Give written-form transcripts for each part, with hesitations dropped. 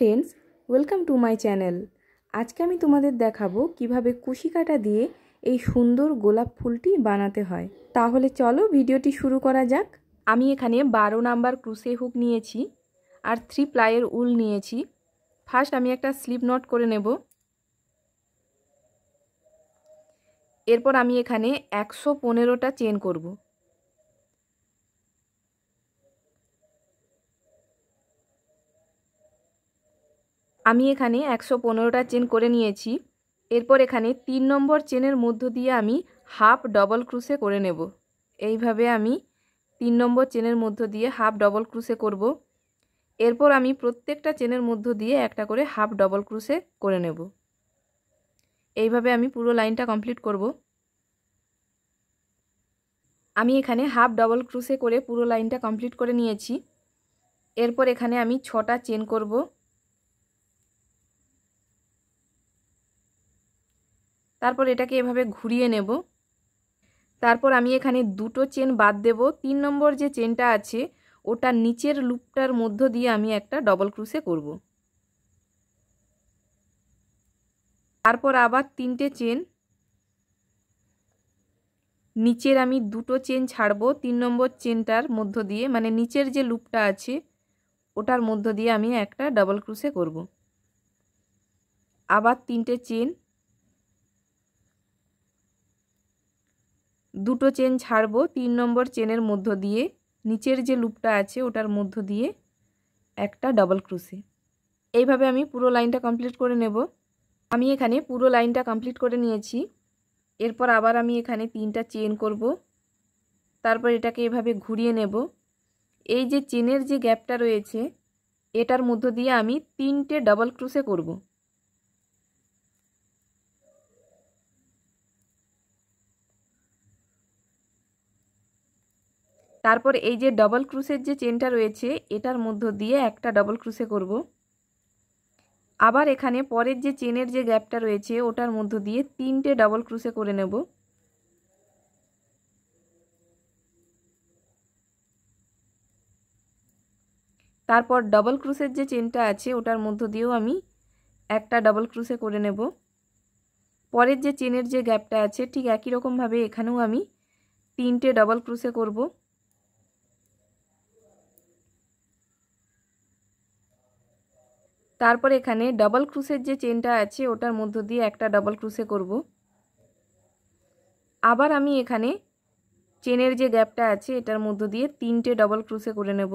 Friends, welcome to my channel. আজকে আমি তোমাদের দেখাবো কিভাবে কুশি কাঁটা দিয়ে এই সুন্দর গোলাপ ফুলটি বানাতে হয়। তাহলে চলো ভিডিওটি শুরু করা যাক। আমি এখানে 12 নাম্বার ক্রুশে হুক নিয়েছি আর 3 প্লাইয়ের উল নিয়েছি। ফার্স্ট আমি একটা স্লিপ নট করে নেব। এরপর আমি এখানে 115টা চেন করব। আমি এখানে 115টা চেন করে নিয়েছি। এরপর এখানে 3 নম্বর চেনের মধ্য দিয়ে আমি হাফ ডবল ক্রুশে করে নেব। এইভাবে আমি 3 নম্বর চেনের মধ্য দিয়ে হাফ ডবল ক্রুশে করব। এরপর আমি প্রত্যেকটা চেনের মধ্য দিয়ে একটা করে হাফ ডবল ক্রুশে করে নেব। এইভাবে আমি পুরো লাইনটা কমপ্লিট করব। আমি এখানে হাফ ডবল ক্রুশে করে পুরো লাইনটা কমপ্লিট করে নিয়েছি। এরপর এখানে আমি 6টা চেন করব। তারপর এটাকে এভাবে ঘুরিয়ে নেব। তারপর আমি এখানে 2টো চেন বাদ দেব। 3 নম্বর যে চেনটা আছে ওটা নিচের লুপটার মধ্য দিয়ে আমি একটা ডবল ক্রুশে করব। তারপর আবার 3টে চেন, নিচের আমি 2টো চেন ছাড়বো 3 নম্বর চেনটার মধ্য দিয়ে, মানে নিচের যে লুপটা আছে ওটার মধ্য দিয়ে আমি একটা ডবল ক্রুশে করব। আবার 3টে চেন, 2টো চেন ছাড়বো 3 নম্বর চেনের মধ্য দিয়ে, নিচের যে লুপটা আছে ওটার মধ্য দিয়ে একটা ডবল ক্রুশে। এইভাবে আমি পুরো লাইনটা কমপ্লিট করে নেব। আমি এখানে পুরো লাইনটা কমপ্লিট করে নিয়েছি। এরপর আবার আমি এখানে 3টা চেন করব। তারপর এটাকে এভাবে ঘুরিয়ে নেব। এই যে চেনের যে গ্যাপটা রয়েছে এটার মধ্য দিয়ে আমি 3টে ডবল ক্রুশে করব। তারপর এই যে ডবল ক্রুশের যে চেনটা রয়েছে এটার মধ্য দিয়ে একটা ডবল ক্রুশে করব। আবার এখানে পরের যে চেনের যে গ্যাপটা রয়েছে ওটার মধ্য দিয়ে 3টে ডবল ক্রুশে করে নেব। তারপর ডবল ক্রুশের যে চেনটা আছে ওটার মধ্য দিয়েও আমি একটা ডবল ক্রুশে করে নেব। পরের যে চেনের যে গ্যাপটা আছে ঠিক একই রকমভাবে এখানেও আমি 3টে ডবল ক্রুশে করব। তারপর এখানে ডবল ক্রুশের যে চেনটা আছে ওটার মধ্য দিয়ে একটা ডবল ক্রুশে করব। আবার আমি এখানে চেনের যে গ্যাপটা আছে এটার মধ্য দিয়ে 3টে ডবল ক্রুশে করে নেব।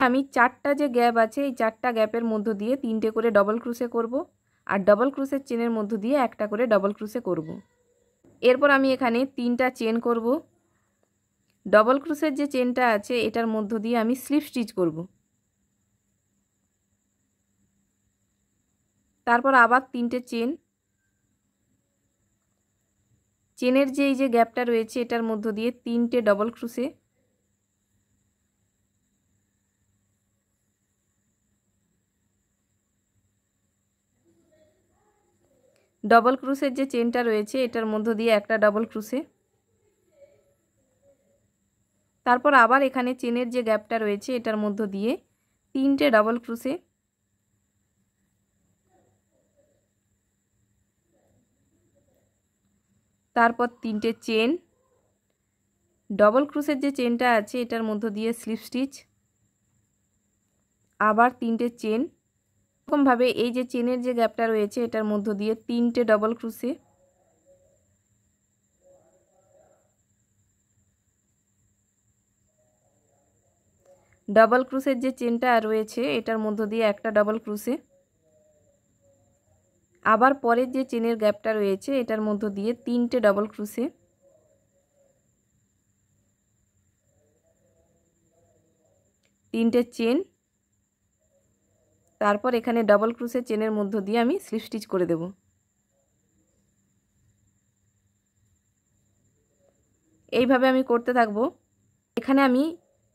আমি 4টা যে গ্যাপ আছে এই 4টা গ্যাপের মধ্য দিয়ে 3টে করে ডবল ক্রুশে করব আর ডবল ক্রুশের চেনের মধ্য দিয়ে একটা করে ডবল ক্রুশে করব। এরপর আমি এখানে 3টা চেন করব। ডবল ক্রুশের যে চেনটা আছে এটার মধ্য দিয়ে আমি স্লিপ স্টিচ করব। তারপর আবার 3টে চেন, চেনের যে এই যে গ্যাপটা রয়েছে এটার মধ্য দিয়ে 3টে ডবল ক্রুশে। ডবল ক্রুশের যে চেনটা রয়েছে এটার মধ্য দিয়ে একটা ডবল ক্রুশে। তারপর আবার এখানে চেনের যে গ্যাপটা রয়েছে এটার মধ্য দিয়ে 3টে ডবল ক্রুশে। তারপর 3টে চেন, ডবল ক্রুশের যে চেনটা আছে এটার মধ্য দিয়ে স্লিপ স্টিচ, আবার 3টে চেন। এরকমভাবে এই যে চেনের যে গ্যাপটা রয়েছে এটার মধ্য দিয়ে 3টে ডবল ক্রুশে। ডবল ক্রুশের যে চেনটা রয়েছে এটার মধ্য দিয়ে একটা ডবল ক্রুশে। আবার পরের যে চেনের গ্যাপটা রয়েছে এটার মধ্য দিয়ে 3টে ডবল ক্রুশে। তিনটে চেন, তারপর এখানে ডবল ক্রুশের চেনের মধ্য দিয়ে আমি স্লিপ স্টিচ করে দেব। এইভাবে আমি করতে থাকব। এখানে আমি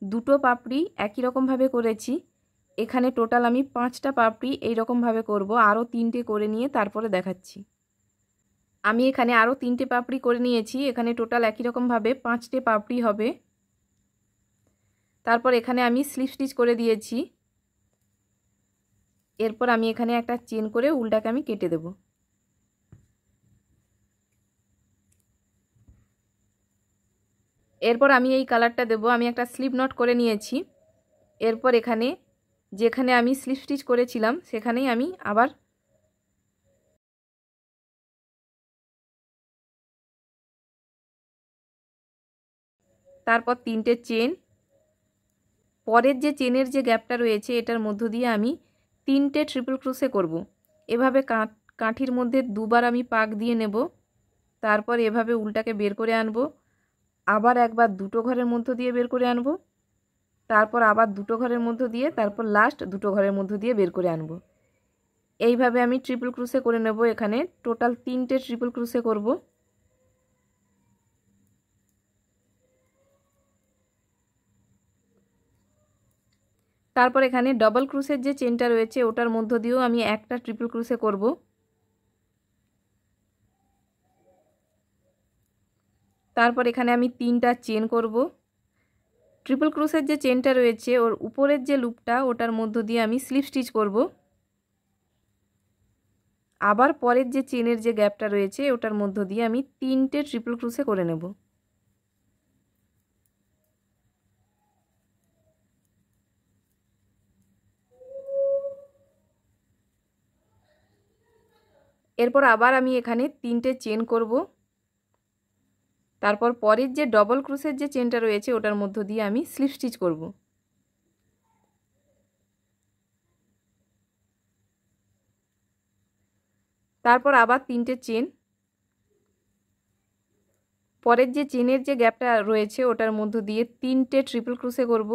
2টো পাপড়ি একই রকমভাবে করেছি। এখানে টোটাল আমি 5টা পাপড়ি এইরকমভাবে করব। আরও 3টে করে নিয়ে তারপরে দেখাচ্ছি। আমি এখানে আরও 3টে পাপড়ি করে নিয়েছি। এখানে টোটাল একই রকমভাবে 5টে পাপড়ি হবে। তারপর এখানে আমি স্লিপ স্টিচ করে দিয়েছি। এরপর আমি এখানে একটা চেন করে উলটাকে আমি কেটে দেব। এরপর আমি এই কালারটা দেব। আমি একটা স্লিপ নট করে নিয়েছি। এরপর এখানে যেখানে আমি স্লিপ স্টিচ করেছিলাম সেখানেই আমি আবার তারপর 3টে চেন, পরের যে চেনের যে গ্যাপটা রয়েছে এটার মধ্য দিয়ে আমি 3টে ট্রিপল ক্রোশে করব। এভাবে কাঠির মধ্যে দুবার আমি পাক দিয়ে নেব। তারপর এভাবে উলটাকে বের করে আনব, আবার একবার দুটো ঘরের মধ্য দিয়ে বের করে আনব, তারপর আবার দুটো ঘরের মধ্য দিয়ে, তারপর লাস্ট দুটো ঘরের মধ্য দিয়ে বের করে আনব। এইভাবে আমি ট্রিপল ক্রোশে করে নেব। এখানে টোটাল 3টে ট্রিপল ক্রোশে করব। তারপর এখানে ডবল ক্রোশের যে চেনটা রয়েছে ওটার মধ্য দিয়েও আমি একটা ট্রিপল ক্রোশে করব। তারপর এখানে আমি 3টা চেন করব। ট্রিপল ক্রোশের যে চেনটা রয়েছে ওর উপরের যে লুপটা ওটার মধ্য দিয়ে আমি স্লিপ স্টিচ করব। আবার পরের যে চেনের যে গ্যাপটা রয়েছে ওটার মধ্য দিয়ে আমি 3টে ট্রিপল ক্রোশে করে নেব। এরপর আবার আমি এখানে 3টে চেন করব। তারপর পরের যে ডবল ক্রোশের যে চেনটা রয়েছে ওটার মধ্য দিয়ে আমি স্লিপ স্টিচ করব। তারপর আবার 3টে চেন, পরের যে চেনের যে গ্যাপটা রয়েছে ওটার মধ্য দিয়ে 3টে ট্রিপল ক্রোশে করব।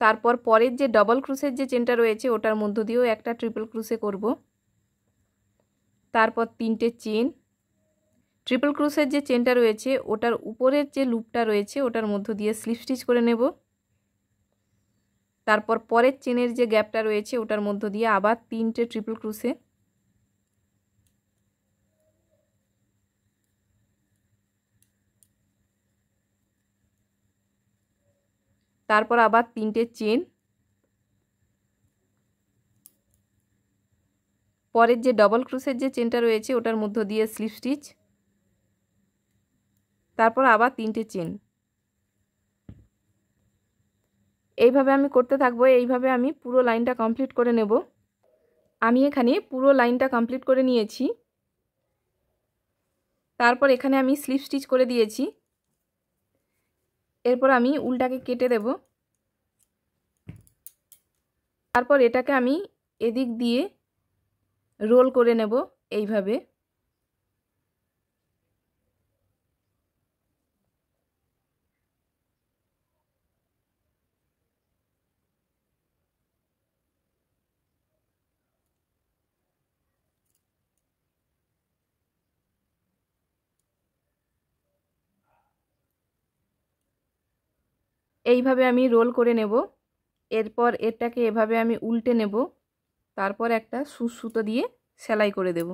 তারপর পরের যে ডবল ক্রোশের যে চেনটা রয়েছে ওটার মধ্য দিয়েও একটা ট্রিপল ক্রোশে করব। তারপর 3টে চেন, ট্রিপল ক্রোশের যে চেনটা রয়েছে ওটার উপরের যে লুপটা রয়েছে ওটার মধ্য দিয়ে স্লিপ স্টিচ করে নেব। তারপর পরের চেনের যে গ্যাপটা রয়েছে ওটার মধ্য দিয়ে আবার 3টে ট্রিপল ক্রোশে। তারপর আবার 3টে চেন, পরের যে ডবল ক্রোশের যে চেনটা রয়েছে ওটার মধ্য দিয়ে স্লিপ স্টিচ, তারপর আবার 3টে চেন। এইভাবে আমি করতে থাকবো। এইভাবে আমি পুরো লাইনটা কমপ্লিট করে নেব। আমি এখানে পুরো লাইনটা কমপ্লিট করে নিয়েছি। তারপর এখানে আমি স্লিপ স্টিচ করে দিয়েছি। এরপর আমি উলটাকে কেটে দেব। তারপর এটাকে আমি এদিক দিয়ে রোল করে নেব এইভাবে। এইভাবে আমি রোল করে নেব। এরপর এটাকে এভাবে আমি উল্টে নেব। তারপর একটা সুতো দিয়ে সেলাই করে দেব।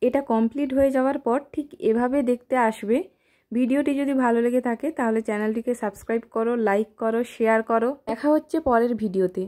এটা কমপ্লিট হয়ে যাওয়ার পর ঠিক এভাবে দেখতে আসবে। ভিডিওটি যদি ভালো লেগে থাকে তাহলে চ্যানেলটিকে সাবস্ক্রাইব করো, লাইক করো, শেয়ার করো। দেখা হচ্ছে পরের ভিডিওতে।